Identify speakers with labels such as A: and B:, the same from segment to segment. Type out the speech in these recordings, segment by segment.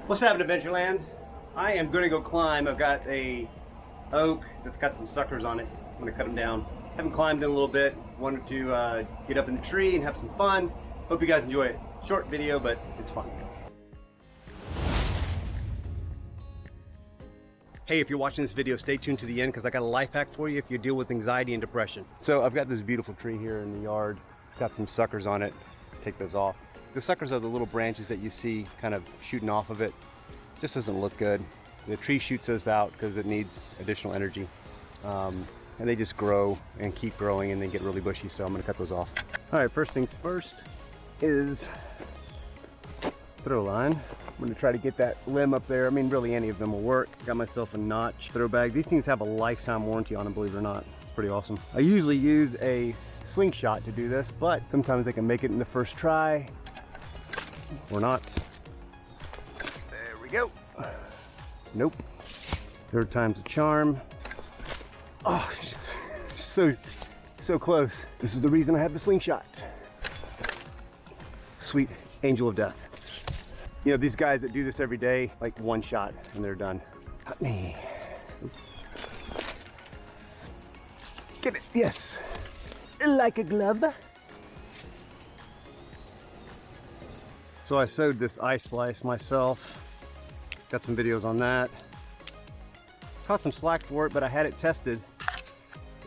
A: What's happening, Adventureland? I am going to go climb. I've got a oak that's got some suckers on it. I'm going to cut them down. Haven't climbed in a little bit. Wanted to get up in the tree and have some fun. Hope you guys enjoy it. Short video, but it's fun. Hey, if you're watching this video, stay tuned to the end because I got a life hack for you if you deal with anxiety and depression. So I've got this beautiful tree here in the yard. It's got some suckers on it. Take those off. The suckers are the little branches that you see kind of shooting off of it. Just doesn't look good. The tree shoots those out because it needs additional energy. And they just grow and keep growing and they get really bushy, so I'm gonna cut those off. All right, first things first is throw line. I'm gonna try to get that limb up there. I mean, really any of them will work. Got myself a notch throw bag. These things have a lifetime warranty on them, believe it or not. It's pretty awesome. I usually use a slingshot to do this, but sometimes I can make it in the first try or not. There we go. Nope. Third time's a charm. Oh, so close. This is the reason I have the slingshot. Sweet angel of death. You know, these guys that do this every day, like one shot and they're done. Help me. Get it, yes. Like a glove. So I sewed this eye splice myself. Got some videos on that. Caught some slack for it, but I had it tested.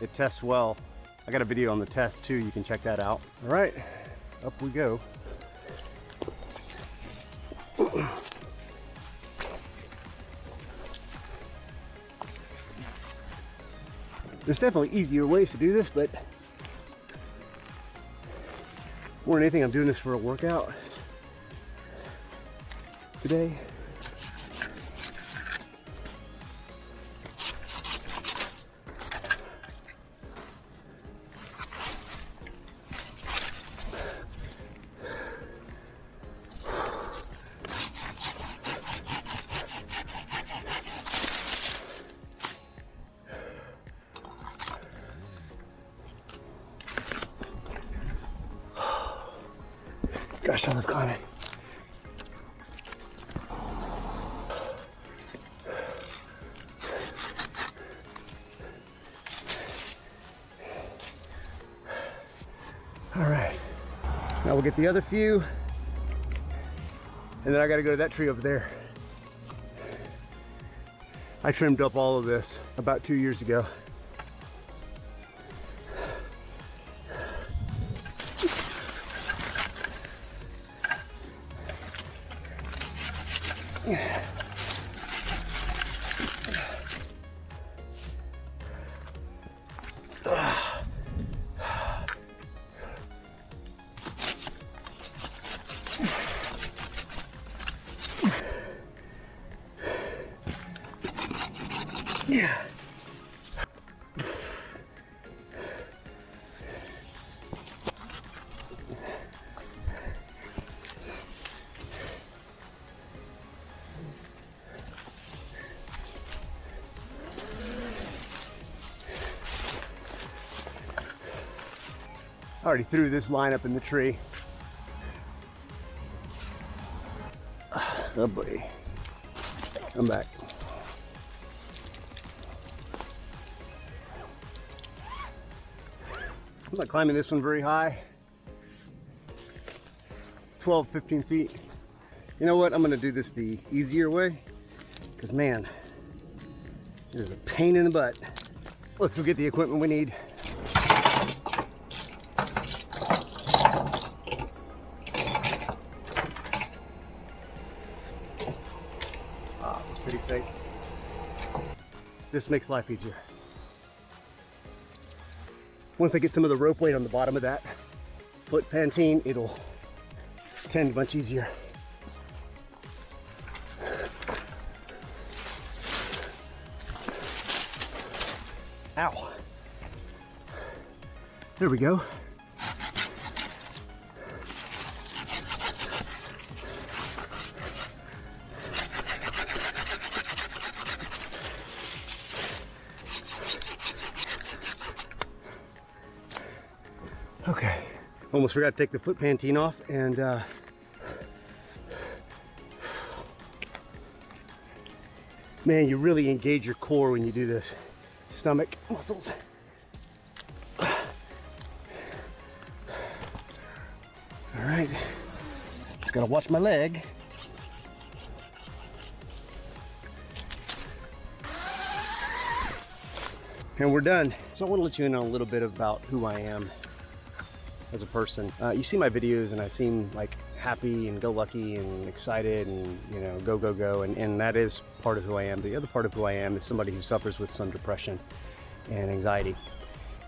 A: It tests well. I got a video on the test too, you can check that out. All right, up we go. There's definitely easier ways to do this, but more than anything, I'm doing this for a workout today. Gosh, I love climbing. All right, now we'll get the other few, and then I gotta go to that tree over there. I trimmed up all of this about 2 years ago. Yeah. I already threw this line up in the tree. Oh buddy, I'm back. I'm not climbing this one very high. 12, 15 feet. You know what? I'm gonna do this the easier way, because man, it is a pain in the butt. Let's go get the equipment we need. Pretty safe. This makes life easier. Once I get some of the rope weight on the bottom of that foot Pantene, it'll tend much easier. Ow. There we go. Okay, almost forgot to take the foot Pantene off, and Man, you really engage your core when you do this. Stomach muscles. All right, just gotta watch my leg. And we're done. So I want to let you in on a little bit about who I am as a person. You see my videos and I seem like happy and go lucky and excited and, you know, go, go, go. And that is part of who I am. The other part of who I am is somebody who suffers with some depression and anxiety.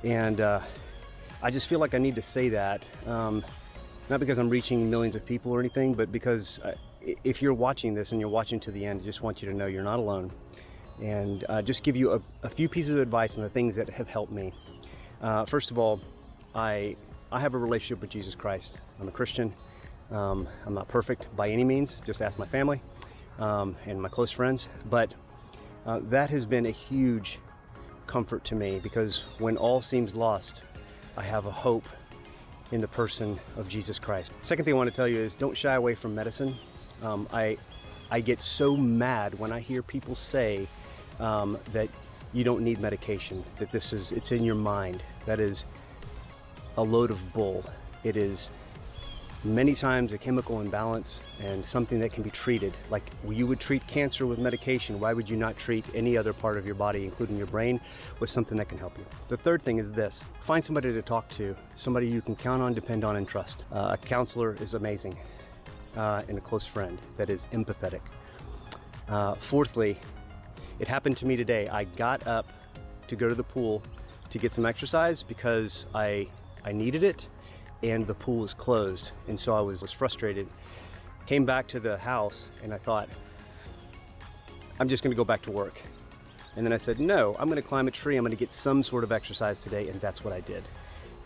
A: And I just feel like I need to say that, not because I'm reaching millions of people or anything, but because if you're watching this and you're watching to the end, I just want you to know you're not alone. And just give you a few pieces of advice on the things that have helped me. First of all, I have a relationship with Jesus Christ. I'm a Christian. I'm not perfect by any means, just ask my family and my close friends. But that has been a huge comfort to me, because when all seems lost, I have a hope in the person of Jesus Christ. Second thing I want to tell you is don't shy away from medicine. I get so mad when I hear people say that you don't need medication, that it's in your mind. That is a load of bull. It is many times a chemical imbalance and something that can be treated. Like you would treat cancer with medication, why would you not treat any other part of your body, including your brain, with something that can help you? The third thing is this: find somebody to talk to, somebody you can count on, depend on, and trust. A counselor is amazing, and a close friend that is empathetic. Fourthly, it happened to me today. I got up to go to the pool to get some exercise because I needed it, and the pool was closed, and so I was frustrated. Came back to the house and I thought, I'm just gonna go back to work. And then I said, no, I'm gonna climb a tree, I'm gonna get some sort of exercise today, and that's what I did.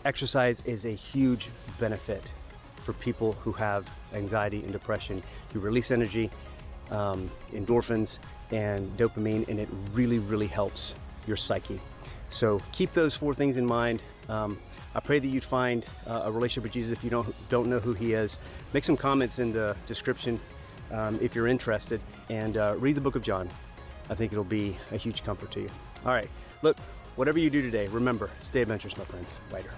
A: Exercise is a huge benefit for people who have anxiety and depression. You release energy, endorphins and dopamine, and it really, really helps your psyche. So keep those four things in mind. I pray that you'd find a relationship with Jesus. If you don't know who he is, make some comments in the description if you're interested, and read the book of John. I think it'll be a huge comfort to you. All right, look, whatever you do today, remember, stay adventurous, my friends. Later.